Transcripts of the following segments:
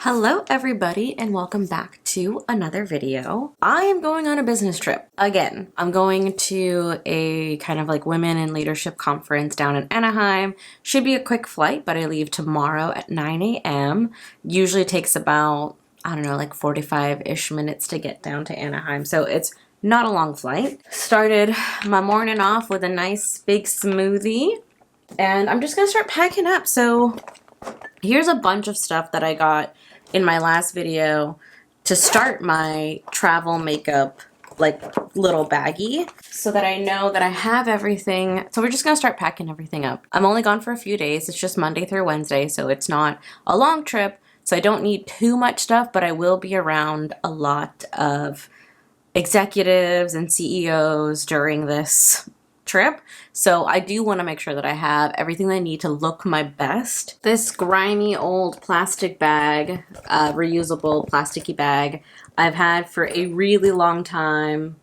Hello everybody and welcome back to another video. I am going on a business trip. Again, I'm going to a kind of like women in leadership conference down in Anaheim. Should be a quick flight, but I leave tomorrow at 9 a.m. Usually takes about, I don't know, like 45-ish minutes to get down to Anaheim. So it's not a long flight. Started my morning off with a nice big smoothie and I'm just gonna start packing up. So here's a bunch of stuff that I got in my last video to start my travel makeup like little baggie so that I know that I have everything. So we're just gonna start packing everything up. I'm only gone for a few days. It's just Monday through Wednesday, so it's not a long trip. So I don't need too much stuff, but I will be around a lot of executives and CEOs during this trip. So I do want to make sure that I have everything I need to look my best. This grimy old plastic bag, reusable plasticky bag, I've had for a really long time.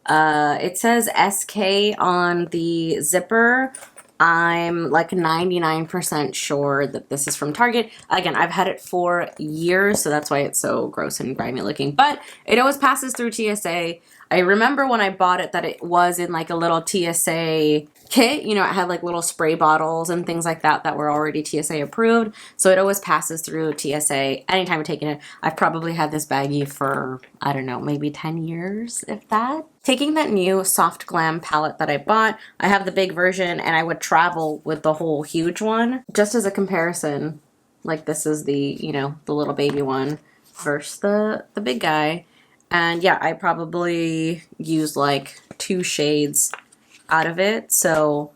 It says SK on the zipper. I'm like 99% sure that this is from Target. Again, I've had it for years, so that's why it's so gross and grimy looking, but it always passes through TSA. I remember when I bought it that it was in like a little TSA kit. You know, it had like little spray bottles and things like that that were already TSA approved. So it always passes through TSA anytime I'm taking it. I've probably had this baggie for, I don't know, maybe 10 years, if that. Taking that new Soft Glam palette that I bought, I have the big version and I would travel with the whole huge one. Just as a comparison, like this is the, you know, the little baby one versus the big guy. And yeah, I probably used like 2 shades out of it. So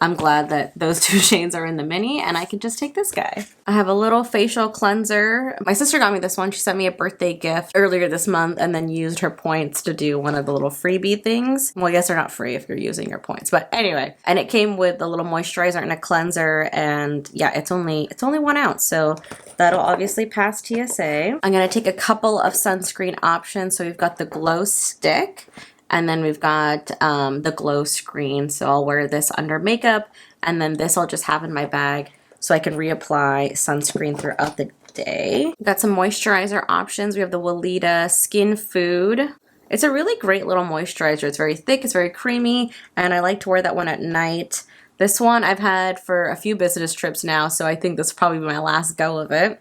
I'm glad that those 2 shades are in the mini and I can just take this guy. I have a little facial cleanser. My sister got me this one. She sent me a birthday gift earlier this month and then used her points to do one of the little freebie things. Well, I guess they're not free if you're using your points, but anyway. And it came with a little moisturizer and a cleanser, and yeah, it's only 1 ounce. So that'll obviously pass TSA. I'm gonna take a couple of sunscreen options. So we've got the Glow Stick, and then we've got the Glow Screen. So I'll wear this under makeup, and then this I'll just have in my bag so I can reapply sunscreen throughout the day. We've got some moisturizer options. We have the Weleda Skin Food. It's a really great little moisturizer. It's very thick, it's very creamy, and I like to wear that one at night. This one I've had for a few business trips now, so I think this will probably be my last go of it.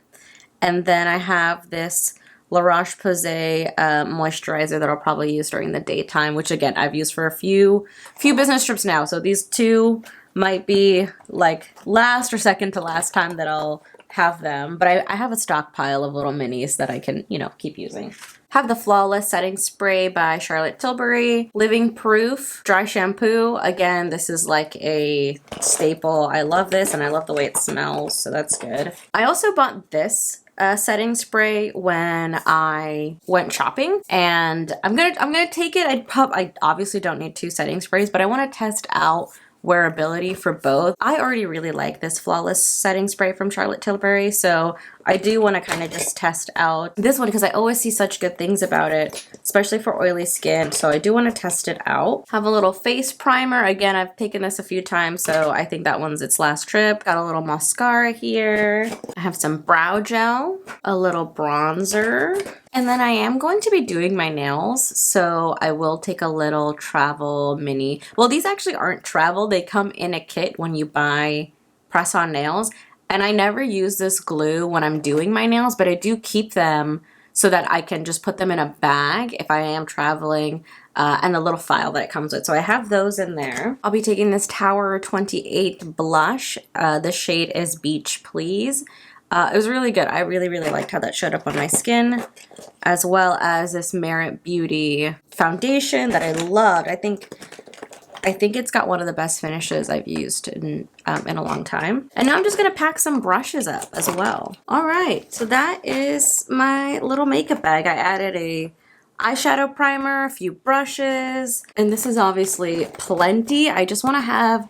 And then I have this La Roche-Posay moisturizer that I'll probably use during the daytime, which again, I've used for a few business trips now. So these 2 might be like last or second to last time that I'll have them. But I have a stockpile of little minis that I can, you know, keep using. Have the Flawless Setting Spray by Charlotte Tilbury. Living Proof Dry Shampoo. Again, this is like a staple. I love this and I love the way it smells, so that's good. I also bought this setting spray when I went shopping, and I'm gonna take it. I obviously don't need 2 setting sprays, but I want to test out wearability for both. I already really like this Flawless Setting Spray from Charlotte Tilbury, so I do want to kind of just test out this one because I always see such good things about it, especially for oily skin, so I do want to test it out. Have a little face primer. Again, I've taken this a few times, so I think that one's its last trip. Got a little mascara here. I have some brow gel, a little bronzer, and then I am going to be doing my nails, so I will take a little travel mini. Well, these actually aren't travel. They come in a kit when you buy press-on nails. And I never use this glue when I'm doing my nails, but I do keep them so that I can just put them in a bag if I am traveling, and the little file that it comes with. So I have those in there. I'll be taking this Tower 28 blush. The shade is Beach Please. It was really good. I really, really liked how that showed up on my skin, as well as this Merit Beauty foundation that I loved. I think it's got one of the best finishes I've used in a long time. And now I'm just gonna pack some brushes up as well. All right, so that is my little makeup bag. I added a eyeshadow primer, a few brushes, and this is obviously plenty. I just wanna have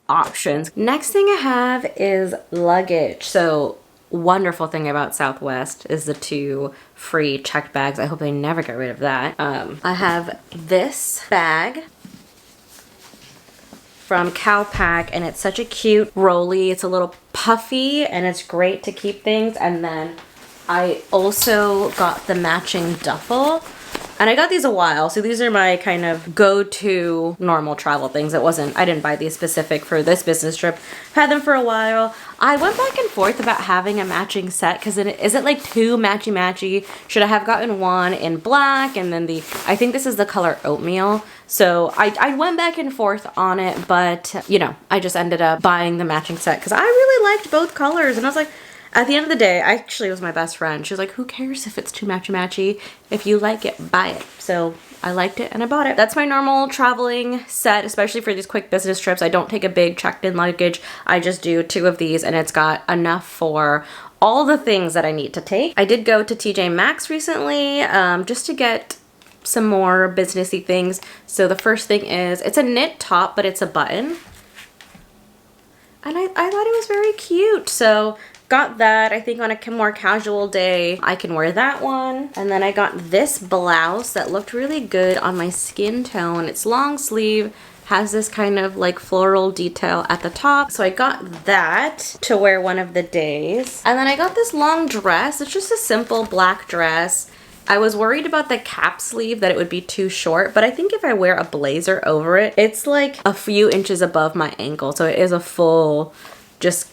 options. Next thing I have is luggage. So wonderful thing about Southwest is the 2 free checked bags. I hope they never get rid of that. I have this bag from Calpak, and it's such a cute rolly. It's a little puffy and it's great to keep things. And then I also got the matching duffel. And I got these a while, so these are my kind of go-to normal travel things. I didn't buy these specific for this business trip. Had them for a while. I went back and forth about having a matching set because is it like too matchy-matchy? Should I have gotten one in black and then I think this is the color oatmeal. So I went back and forth on it, but you know, I just ended up buying the matching set because I really liked both colors. And I was like, at the end of the day, it was my best friend. She was like, who cares if it's too matchy-matchy? If you like it, buy it. So I liked it and I bought it. That's my normal traveling set, especially for these quick business trips. I don't take a big checked-in luggage. I just do 2 of these and it's got enough for all the things that I need to take. I did go to TJ Maxx recently just to get some more businessy things. So the first thing is, it's a knit top, but it's a button. And I thought it was very cute. So got that. I think on a more casual day, I can wear that one. And then I got this blouse that looked really good on my skin tone. It's long sleeve, has this kind of like floral detail at the top. So I got that to wear one of the days. And then I got this long dress. It's just a simple black dress. I was worried about the cap sleeve, that it would be too short, but I think if I wear a blazer over it, it's like a few inches above my ankle. So it is a full, just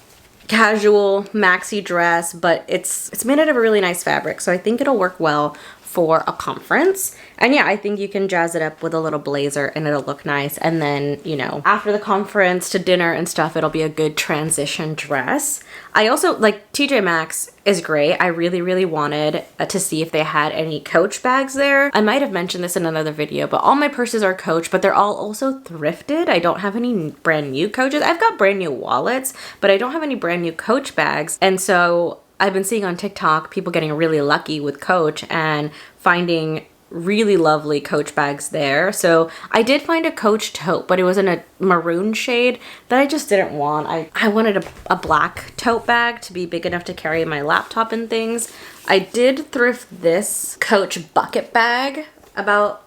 casual maxi dress, but it's made out of a really nice fabric, so I think it'll work well for a conference. And yeah, I think you can jazz it up with a little blazer and it'll look nice. And then, you know, after the conference to dinner and stuff, it'll be a good transition dress. I also, like, TJ Maxx is great. I really, really wanted to see if they had any Coach bags there. I might have mentioned this in another video, but all my purses are Coach, but they're all also thrifted. I don't have any brand new Coaches. I've got brand new wallets, but I don't have any brand new Coach bags. And so I've been seeing on TikTok people getting really lucky with Coach and finding really lovely Coach bags there. So I did find a Coach tote, but it was in a maroon shade that I just didn't want. I wanted a black tote bag to be big enough to carry my laptop and things. I did thrift this Coach bucket bag about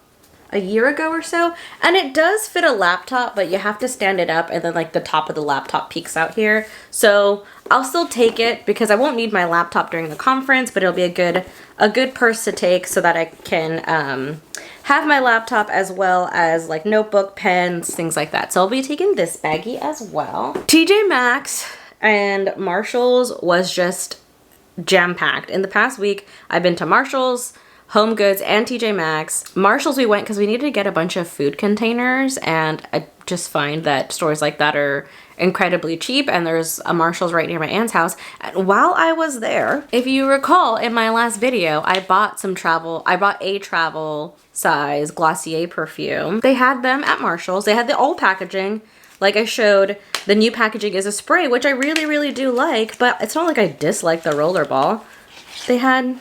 a year ago or so, and it does fit a laptop, but you have to stand it up and then like the top of the laptop peeks out here. So I'll still take it because I won't need my laptop during the conference, but it'll be a good purse to take so that I can have my laptop as well as like notebook, pens, things like that. So I'll be taking this baggie as well. TJ Maxx and Marshalls was just jam-packed. In the past week, I've been to Marshalls, Home Goods, and TJ Maxx. Marshalls we went because we needed to get a bunch of food containers, and I just find that stores like that are incredibly cheap, and there's a Marshalls right near my aunt's house. And while I was there, if you recall in my last video, I bought a travel size Glossier perfume. They had them at Marshalls. They had the old packaging. Like I showed, the new packaging is a spray, which I really, really do like, but it's not like I dislike the rollerball. They had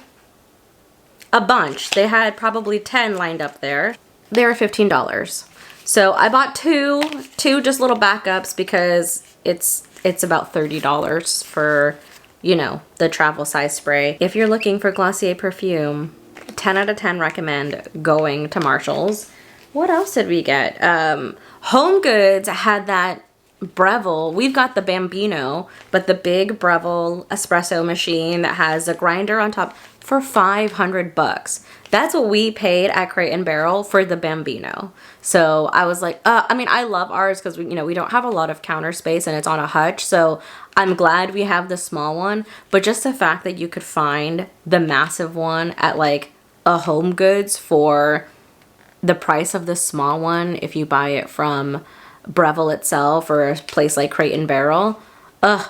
a bunch. They had probably 10 lined up there. They were $15. So I bought two just little backups because it's about $30 for, you know, the travel size spray. If you're looking for Glossier perfume, 10 out of 10 recommend going to Marshalls. What else did we get? Home Goods had that Breville. We've got the Bambino, but the big Breville espresso machine that has a grinder on top for $500. That's what we paid at Crate & Barrel for the Bambino. So I was like, I mean, I love ours because we don't have a lot of counter space and it's on a hutch. So I'm glad we have the small one, but just the fact that you could find the massive one at like a Home Goods for the price of the small one, if you buy it from Breville itself or a place like Crate & Barrel, I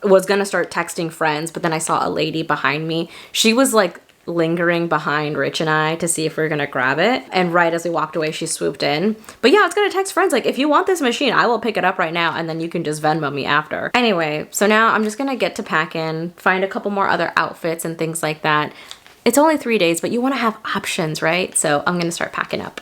was gonna start texting friends, but then I saw a lady behind me. She was like lingering behind Rich and I to see if we were gonna grab it, and right as we walked away, she swooped in. But yeah, I was gonna text friends like, if you want this machine, I will pick it up right now, and then you can just Venmo me after. Anyway, so now I'm just gonna get to packing, find a couple more other outfits and things like that. It's only 3 days, but you want to have options, right? So I'm gonna start packing up.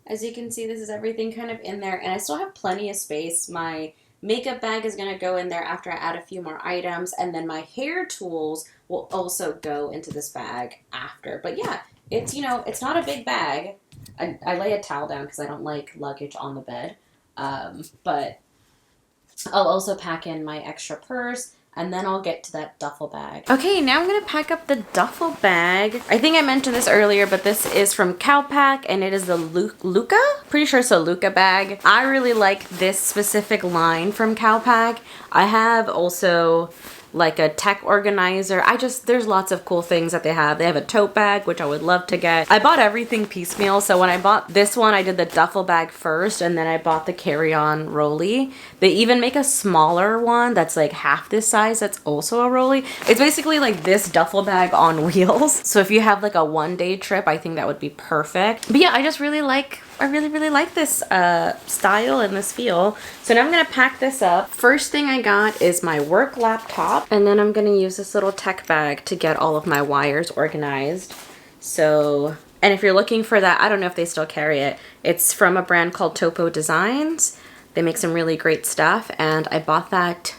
As you can see, this is everything kind of in there, and I still have plenty of space. My makeup bag is going to go in there after I add a few more items, and then my hair tools will also go into this bag after. But yeah, it's, you know, it's not a big bag. I lay a towel down because I don't like luggage on the bed. But I'll also pack in my extra purse, and then I'll get to that duffel bag. Okay, now I'm gonna pack up the duffel bag. I think I mentioned this earlier, but this is from Calpak, and it is the Luca? Pretty sure it's a Luca bag. I really like this specific line from Calpak. I have also like a tech organizer. There's lots of cool things that they have. They have a tote bag, which I would love to get. I bought everything piecemeal, so when I bought this one, I did the duffel bag first, and then I bought the carry-on rolly. They even make a smaller one that's like half this size that's also a rolly. It's basically like this duffel bag on wheels. So if you have like a one-day trip, I think that would be perfect. But yeah, I really like this style and this feel. So now I'm gonna pack this up. First thing I got is my work laptop, and then I'm gonna use this little tech bag to get all of my wires organized. So, and if you're looking for that, I don't know if they still carry it. It's from a brand called Topo Designs. They make some really great stuff, and I bought that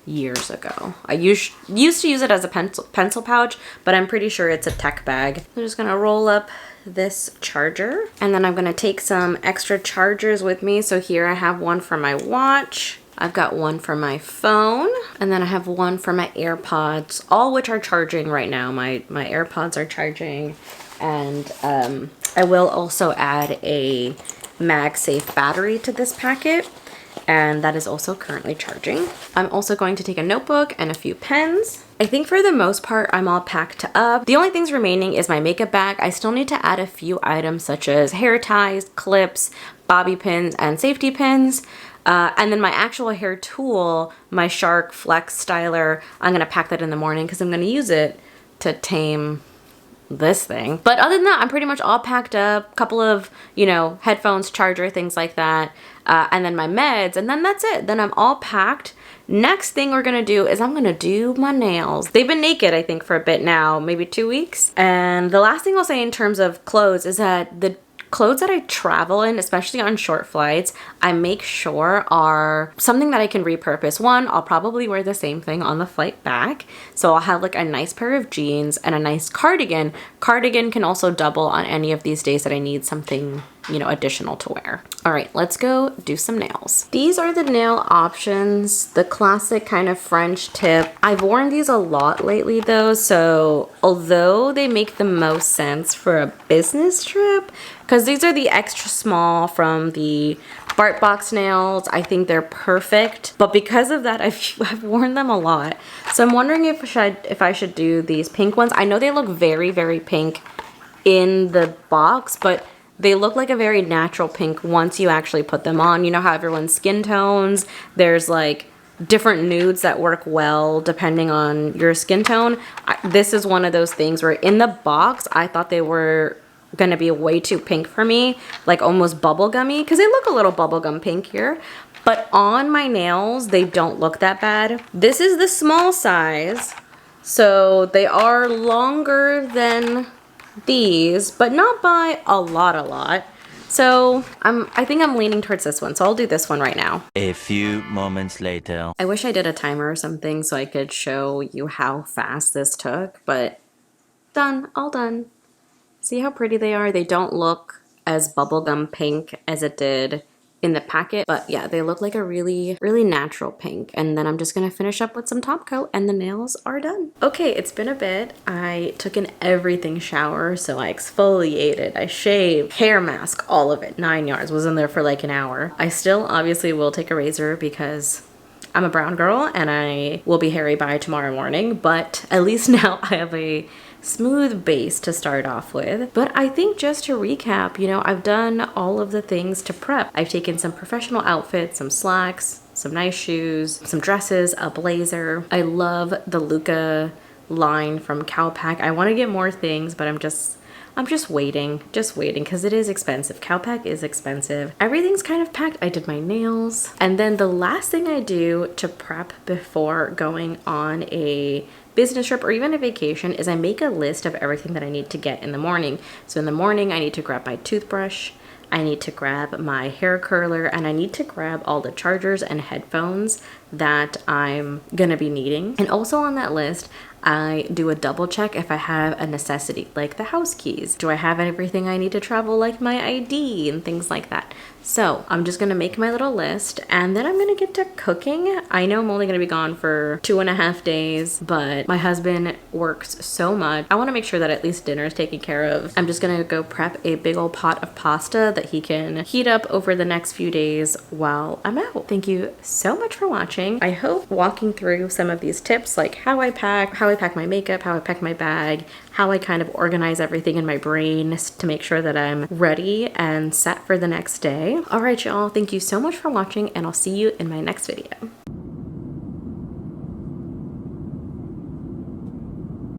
years ago. I used to use it as a pencil pouch, but I'm pretty sure it's a tech bag. I'm just gonna roll up this charger, and then I'm gonna take some extra chargers with me. So here I have one for my watch, I've got one for my phone, and then I have one for my AirPods, all which are charging right now. My AirPods are charging, and I will also add a MagSafe battery to this packet, and that is also currently charging. I'm also going to take a notebook and a few pens. I think for the most part, I'm all packed up. The only things remaining is my makeup bag. I still need to add a few items such as hair ties, clips, bobby pins, and safety pins. And then my actual hair tool, my Shark Flex Styler, I'm gonna pack that in the morning because I'm gonna use it to tame this thing. But other than that, I'm pretty much all packed up. Couple of, you know, headphones, charger, things like that. And then my meds, and then that's it. Then I'm all packed. Next thing we're gonna do is I'm gonna do my nails. They've been naked, I think, for a bit now, maybe 2 weeks. And the last thing I'll say in terms of clothes is that the clothes that I travel in, especially on short flights, I make sure are something that I can repurpose. One, I'll probably wear the same thing on the flight back. So I'll have like a nice pair of jeans and a nice cardigan. Cardigan can also double on any of these days that I need something, you know, additional to wear. All right, let's go do some nails. These are the nail options, the classic kind of French tip. I've worn these a lot lately though, so although they make the most sense for a business trip, because these are the extra small from the BartBox nails, I think they're perfect. But because of that, I've worn them a lot. So I'm wondering if I should do these pink ones. I know they look very, very pink in the box, but they look like a very natural pink once you actually put them on. You know how everyone's skin tones, there's like different nudes that work well depending on your skin tone. This is one of those things where in the box, I thought they were gonna be way too pink for me, like almost bubblegummy, because they look a little bubblegum pink here. But on my nails, they don't look that bad. This is the small size, so they are longer than these, but not by a lot. So I think I'm leaning towards this one, so I'll do this one right now. A few moments later. I wish I did a timer or something so I could show you how fast this took, but done, all done. See how pretty they are? They don't look as bubblegum pink as it did in the packet, but yeah, they look like a really, really natural pink. And then I'm just gonna finish up with some top coat and the nails are done. Okay, it's been a bit. I took an everything shower, so I exfoliated, I shaved, hair mask, all of it, 9 yards, was in there for like an hour. I still obviously will take a razor because I'm a brown girl and I will be hairy by tomorrow morning, but at least now I have a smooth base to start off with. But I think just to recap, you know, I've done all of the things to prep. I've taken some professional outfits, some slacks, some nice shoes, some dresses, a blazer. I love the Luca line from Calpak. I want to get more things, but I'm just waiting because it is expensive. Calpak is expensive. Everything's kind of packed. I did my nails. And then the last thing I do to prep before going on a business trip or even a vacation is I make a list of everything that I need to get in the morning. So in the morning, I need to grab my toothbrush, I need to grab my hair curler, and I need to grab all the chargers and headphones that I'm gonna be needing. And also on that list, I do a double check if I have a necessity, like the house keys. Do I have everything I need to travel, like my ID and things like that? So I'm just gonna make my little list and then I'm gonna get to cooking. I know I'm only gonna be gone for 2.5 days, but my husband works so much. I wanna make sure that at least dinner is taken care of. I'm just gonna go prep a big old pot of pasta that he can heat up over the next few days while I'm out. Thank you so much for watching. I hope walking through some of these tips, like how I pack my makeup, how I pack my bag, how I kind of organize everything in my brain to make sure that I'm ready and set for the next day. All right, y'all, thank you so much for watching and I'll see you in my next video.